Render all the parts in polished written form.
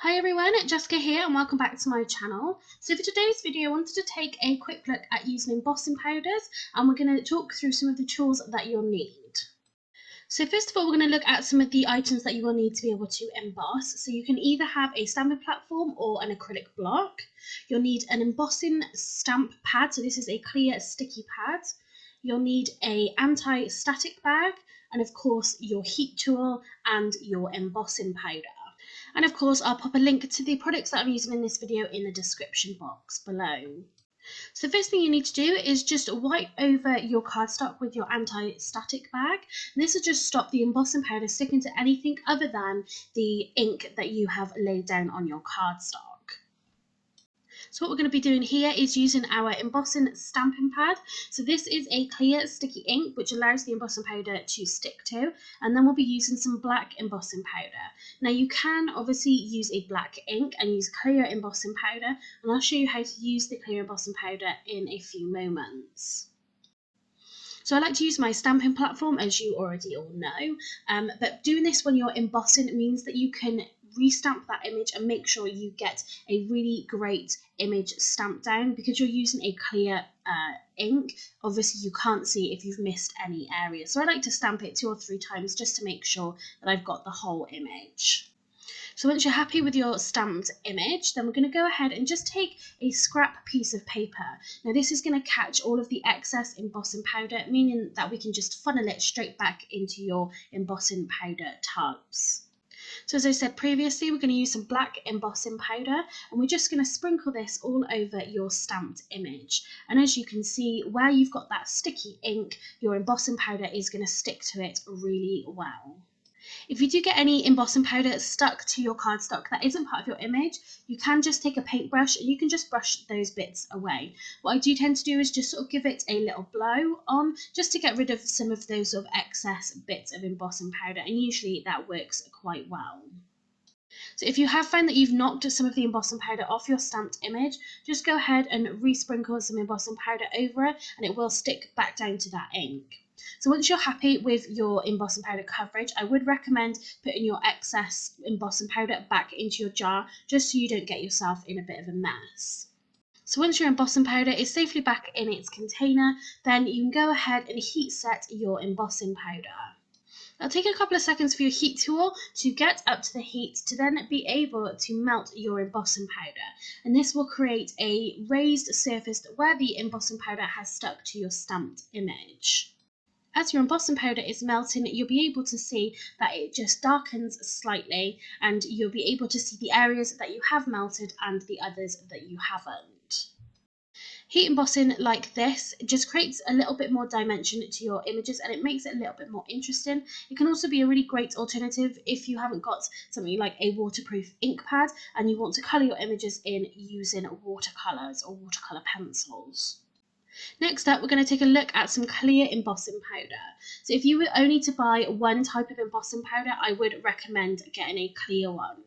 Hi everyone, Jessica here and welcome back to my channel. So for today's video I wanted to take a quick look at using embossing powders and we're going to talk through some of the tools that you'll need. So first of all we're going to look at some of the items that you will need to be able to emboss. So you can either have a stamping platform or an acrylic block. You'll need an embossing stamp pad, so this is a clear sticky pad. You'll need a anti-static bag and of course your heat tool and your embossing powder. And of course, I'll pop a link to the products that I'm using in this video in the description box below. So the first thing you need to do is just wipe over your cardstock with your anti-static bag. And this will just stop the embossing powder sticking to anything other than the ink that you have laid down on your cardstock. So what we're going to be doing here is using our embossing stamping pad. So this is a clear sticky ink which allows the embossing powder to stick to, and then we'll be using some black embossing powder. Now you can obviously use a black ink and use clear embossing powder, and I'll show you how to use the clear embossing powder in a few moments. So I like to use my stamping platform, as you already all know, but doing this when you're embossing means that you can restamp that image and make sure you get a really great image stamped down. Because you're using a clear ink, obviously you can't see if you've missed any areas. So I like to stamp it 2 or 3 times just to make sure that I've got the whole image. So once you're happy with your stamped image, then we're going to go ahead and just take a scrap piece of paper. Now this is going to catch all of the excess embossing powder, meaning that we can just funnel it straight back into your embossing powder tubs. So as I said previously, we're going to use some black embossing powder and we're just going to sprinkle this all over your stamped image. And as you can see, where you've got that sticky ink, your embossing powder is going to stick to it really well. If you do get any embossing powder stuck to your cardstock that isn't part of your image, you can just take a paintbrush and you can just brush those bits away. What I do tend to do is just sort of give it a little blow on, just to get rid of some of those sort of excess bits of embossing powder, and usually that works quite well. So if you have found that you've knocked some of the embossing powder off your stamped image, just go ahead and resprinkle some embossing powder over it and it will stick back down to that ink. So once you're happy with your embossing powder coverage, I would recommend putting your excess embossing powder back into your jar, just so you don't get yourself in a bit of a mess. So once your embossing powder is safely back in its container, then you can go ahead and heat set your embossing powder. It'll take a couple of seconds for your heat tool to get up to the heat to then be able to melt your embossing powder, and this will create a raised surface where the embossing powder has stuck to your stamped image. As your embossing powder is melting, you'll be able to see that it just darkens slightly, and you'll be able to see the areas that you have melted and the others that you haven't. Heat embossing like this just creates a little bit more dimension to your images and it makes it a little bit more interesting. It can also be a really great alternative if you haven't got something like a waterproof ink pad and you want to colour your images in using watercolours or watercolour pencils. Next up, we're going to take a look at some clear embossing powder. So if you were only to buy one type of embossing powder, I would recommend getting a clear one.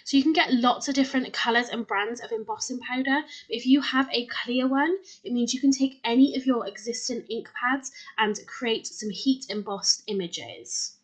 So you can get lots of different colours and brands of embossing powder, but if you have a clear one, it means you can take any of your existing ink pads and create some heat embossed images.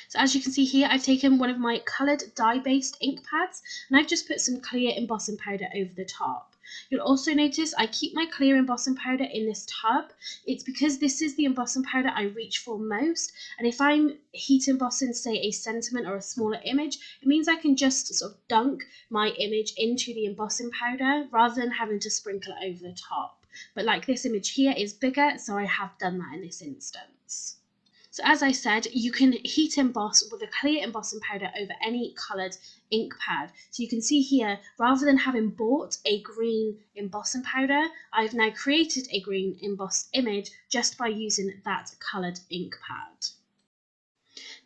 So as you can see here, I've taken one of my coloured dye-based ink pads and I've just put some clear embossing powder over the top. You'll also notice I keep my clear embossing powder in this tub. It's because this is the embossing powder I reach for most, and if I'm heat embossing, say, a sentiment or a smaller image, it means I can just sort of dunk my image into the embossing powder rather than having to sprinkle it over the top. But like this image here is bigger, so I have done that in this instance. So as I said, you can heat emboss with a clear embossing powder over any coloured ink pad. So you can see here, rather than having bought a green embossing powder, I've now created a green embossed image just by using that coloured ink pad.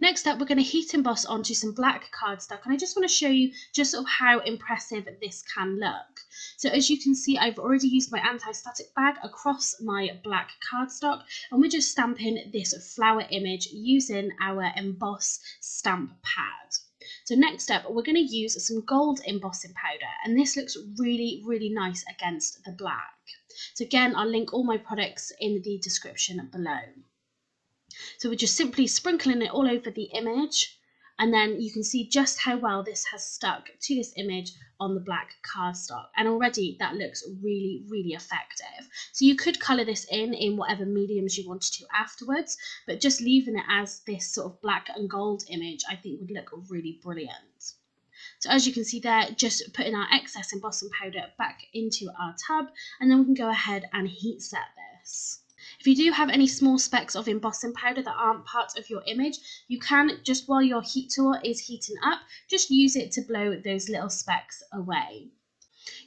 Next up, we're going to heat emboss onto some black cardstock, and I just want to show you just sort of how impressive this can look. So as you can see, I've already used my anti-static bag across my black cardstock, and we're just stamping this flower image using our emboss stamp pad. So next up, we're going to use some gold embossing powder, and this looks really, really nice against the black. So again, I'll link all my products in the description below. So we're just simply sprinkling it all over the image, and then you can see just how well this has stuck to this image on the black cardstock, and already that looks really, really effective. So you could colour this in whatever mediums you wanted to afterwards, but just leaving it as this sort of black and gold image I think would look really brilliant. So as you can see there, just putting our excess embossing powder back into our tub, and then we can go ahead and heat set this. If you do have any small specks of embossing powder that aren't part of your image, you can, just while your heat tool is heating up, just use it to blow those little specks away.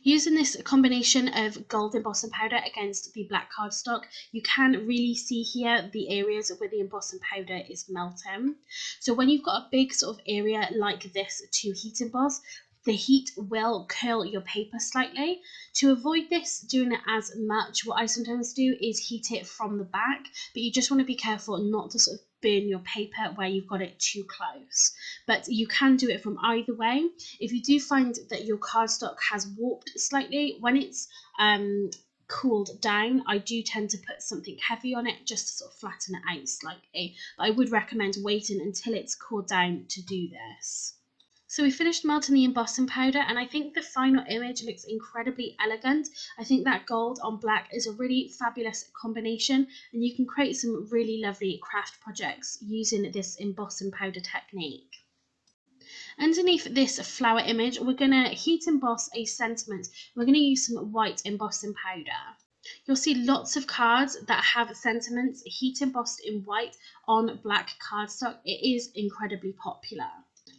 Using this combination of gold embossing powder against the black cardstock, you can really see here the areas where the embossing powder is melting. So when you've got a big sort of area like this to heat emboss, the heat will curl your paper slightly. To avoid this doing it as much, what I sometimes do is heat it from the back, but you just want to be careful not to sort of burn your paper where you've got it too close. But you can do it from either way. If you do find that your cardstock has warped slightly, when it's cooled down, I do tend to put something heavy on it just to sort of flatten it out slightly. But I would recommend waiting until it's cooled down to do this. So we finished melting the embossing powder, and I think the final image looks incredibly elegant. I think that gold on black is a really fabulous combination, and you can create some really lovely craft projects using this embossing powder technique. Underneath this flower image, we're going to heat emboss a sentiment. We're going to use some white embossing powder. You'll see lots of cards that have sentiments heat embossed in white on black cardstock. It is incredibly popular.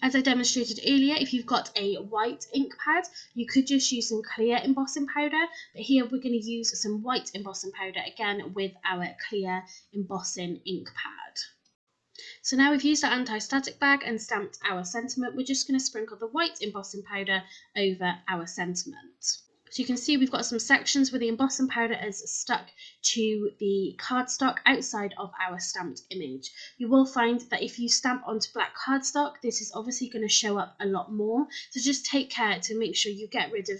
As I demonstrated earlier, if you've got a white ink pad, you could just use some clear embossing powder, but here we're going to use some white embossing powder again with our clear embossing ink pad. So now we've used our anti-static bag and stamped our sentiment, we're just going to sprinkle the white embossing powder over our sentiment. So you can see we've got some sections where the embossing powder is stuck to the cardstock outside of our stamped image. You will find that if you stamp onto black cardstock, this is obviously going to show up a lot more. So just take care to make sure you get rid of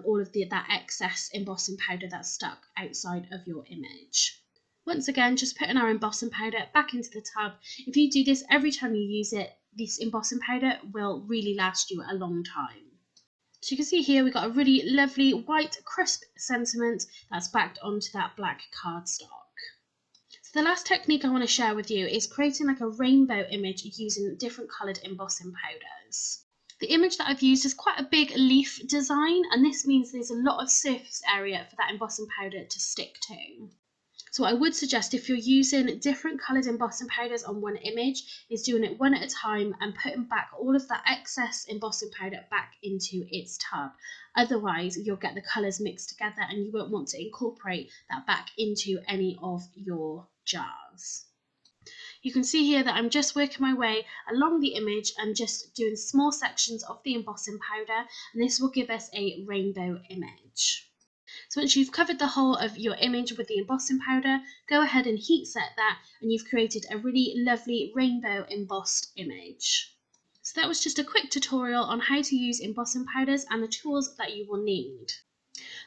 all of that excess embossing powder that's stuck outside of your image. Once again, just putting our embossing powder back into the tub. If you do this every time you use it, this embossing powder will really last you a long time. So you can see here we've got a really lovely white crisp sentiment that's backed onto that black cardstock. So the last technique I want to share with you is creating like a rainbow image using different coloured embossing powders. The image that I've used is quite a big leaf design, and this means there's a lot of surface area for that embossing powder to stick to. So what I would suggest, if you're using different coloured embossing powders on one image, is doing it one at a time and putting back all of that excess embossing powder back into its tub. Otherwise, you'll get the colours mixed together and you won't want to incorporate that back into any of your jars. You can see here that I'm just working my way along the image and just doing small sections of the embossing powder, and this will give us a rainbow image. So once you've covered the whole of your image with the embossing powder, go ahead and heat set that, and you've created a really lovely rainbow embossed image. So that was just a quick tutorial on how to use embossing powders and the tools that you will need.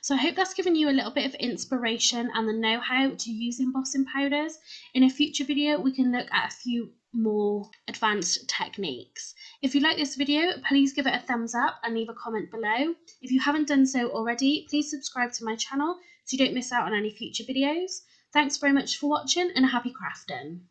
So I hope that's given you a little bit of inspiration and the know-how to use embossing powders. In a future video, we can look at a few more advanced techniques. If you like this video, please give it a thumbs up and leave a comment below. If you haven't done so already, please subscribe to my channel so you don't miss out on any future videos. Thanks very much for watching and happy crafting.